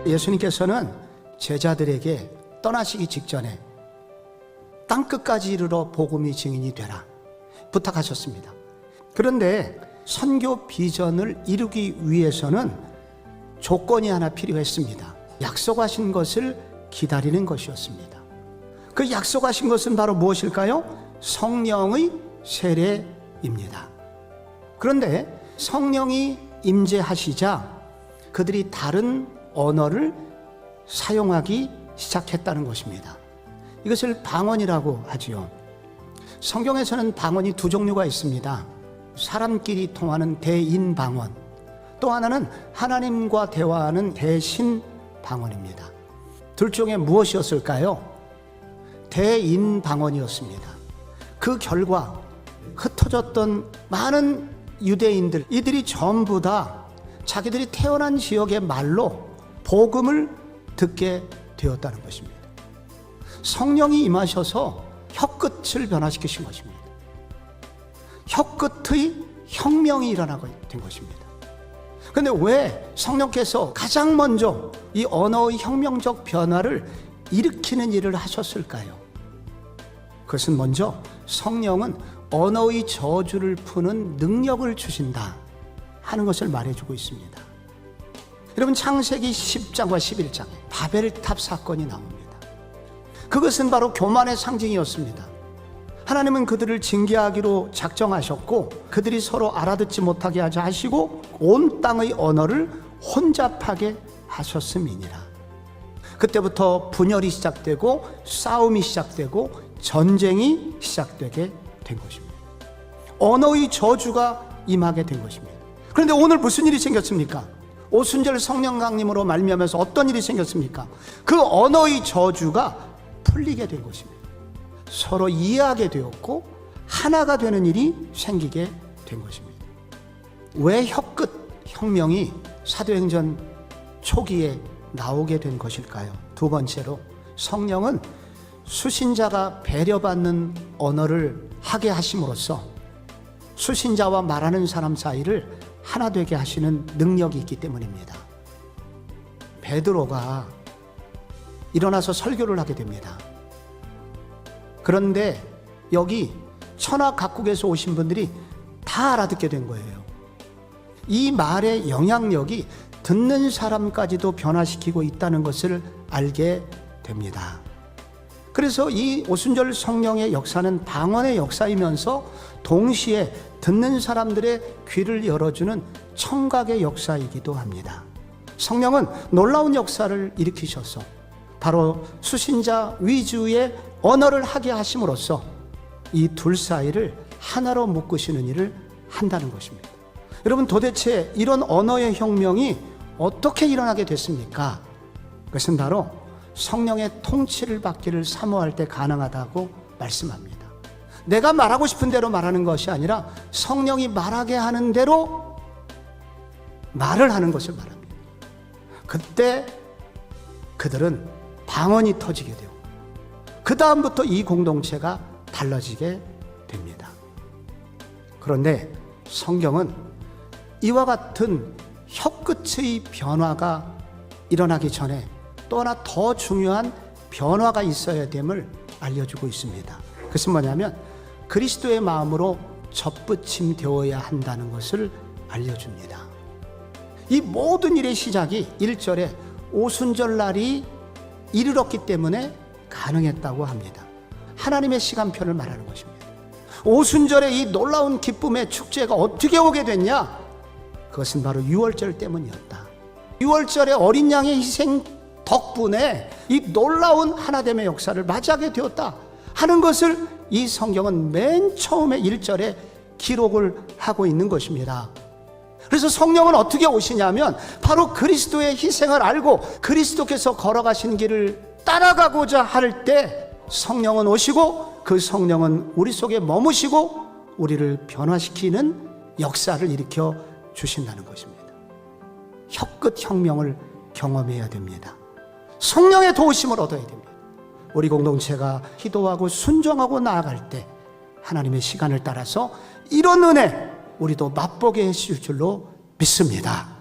예수님께서는 제자들에게 떠나시기 직전에 땅끝까지 이르러 복음의 증인이 되라 부탁하셨습니다. 그런데 선교 비전을 이루기 위해서는 조건이 하나 필요했습니다. 약속하신 것을 기다리는 것이었습니다. 그 약속하신 것은 바로 무엇일까요? 성령의 세례입니다. 그런데 성령이 임재하시자 그들이 다른 언어를 사용하기 시작했다는 것입니다. 이것을 방언이라고 하지요. 성경에서는 방언이 두 종류가 있습니다. 사람끼리 통하는 대인 방언, 또 하나는 하나님과 대화하는 대신 방언입니다. 둘 중에 무엇이었을까요? 대인 방언이었습니다. 그 결과 흩어졌던 많은 유대인들, 이들이 전부 다 자기들이 태어난 지역의 말로 복음을 듣게 되었다는 것입니다. 성령이 임하셔서 혀끝을 변화시키신 것입니다. 혀끝의 혁명이 일어나게 된 것입니다. 그런데 왜 성령께서 가장 먼저 이 언어의 혁명적 변화를 일으키는 일을 하셨을까요? 그것은 먼저 성령은 언어의 저주를 푸는 능력을 주신다 하는 것을 말해주고 있습니다. 여러분, 창세기 10장과 11장에 바벨탑 사건이 나옵니다. 그것은 바로 교만의 상징이었습니다. 하나님은 그들을 징계하기로 작정하셨고 그들이 서로 알아듣지 못하게 하자 하시고 온 땅의 언어를 혼잡하게 하셨음이니라. 그때부터 분열이 시작되고 싸움이 시작되고 전쟁이 시작되게 된 것입니다. 언어의 저주가 임하게 된 것입니다. 그런데 오늘 무슨 일이 생겼습니까? 오순절 성령 강림으로 말미암아서 어떤 일이 생겼습니까? 그 언어의 저주가 풀리게 된 것입니다. 서로 이해하게 되었고 하나가 되는 일이 생기게 된 것입니다. 왜 혀끝 혁명이 사도행전 초기에 나오게 된 것일까요? 두 번째로, 성령은 수신자가 배려받는 언어를 하게 하심으로써 수신자와 말하는 사람 사이를 하나 되게 하시는 능력이 있기 때문입니다. 베드로가 일어나서 설교를 하게 됩니다. 그런데 여기 천하 각국에서 오신 분들이 다 알아듣게 된 거예요. 이 말의 영향력이 듣는 사람까지도 변화시키고 있다는 것을 알게 됩니다. 그래서 이 오순절 성령의 역사는 방언의 역사이면서 동시에 듣는 사람들의 귀를 열어주는 청각의 역사이기도 합니다. 성령은 놀라운 역사를 일으키셔서 바로 수신자 위주의 언어를 하게 하심으로써 이 둘 사이를 하나로 묶으시는 일을 한다는 것입니다. 여러분, 도대체 이런 언어의 혁명이 어떻게 일어나게 됐습니까? 그것은 바로 성령의 통치를 받기를 사모할 때 가능하다고 말씀합니다. 내가 말하고 싶은 대로 말하는 것이 아니라 성령이 말하게 하는 대로 말을 하는 것을 말합니다. 그때 그들은 방언이 터지게 되고 그 다음부터 이 공동체가 달라지게 됩니다. 그런데 성경은 이와 같은 혀끝의 변화가 일어나기 전에 또 하나 더 중요한 변화가 있어야 됨을 알려주고 있습니다. 그것은 뭐냐면 그리스도의 마음으로 접붙임 되어야 한다는 것을 알려줍니다. 이 모든 일의 시작이 1절에 오순절 날이 이르렀기 때문에 가능했다고 합니다. 하나님의 시간표를 말하는 것입니다. 오순절의 이 놀라운 기쁨의 축제가 어떻게 오게 됐냐? 그것은 바로 유월절 때문이었다. 유월절의 어린 양의 희생 덕분에 이 놀라운 하나됨의 역사를 맞이하게 되었다 하는 것을 이 성경은 맨 처음에 1절에 기록을 하고 있는 것입니다. 그래서 성령은 어떻게 오시냐면 바로 그리스도의 희생을 알고 그리스도께서 걸어가신 길을 따라가고자 할 때 성령은 오시고 그 성령은 우리 속에 머무시고 우리를 변화시키는 역사를 일으켜 주신다는 것입니다. 혀끝 혁명을 경험해야 됩니다. 성령의 도우심을 얻어야 됩니다. 우리 공동체가 기도하고 순종하고 나아갈 때 하나님의 시간을 따라서 이런 은혜 우리도 맛보게 해주실 줄로 믿습니다.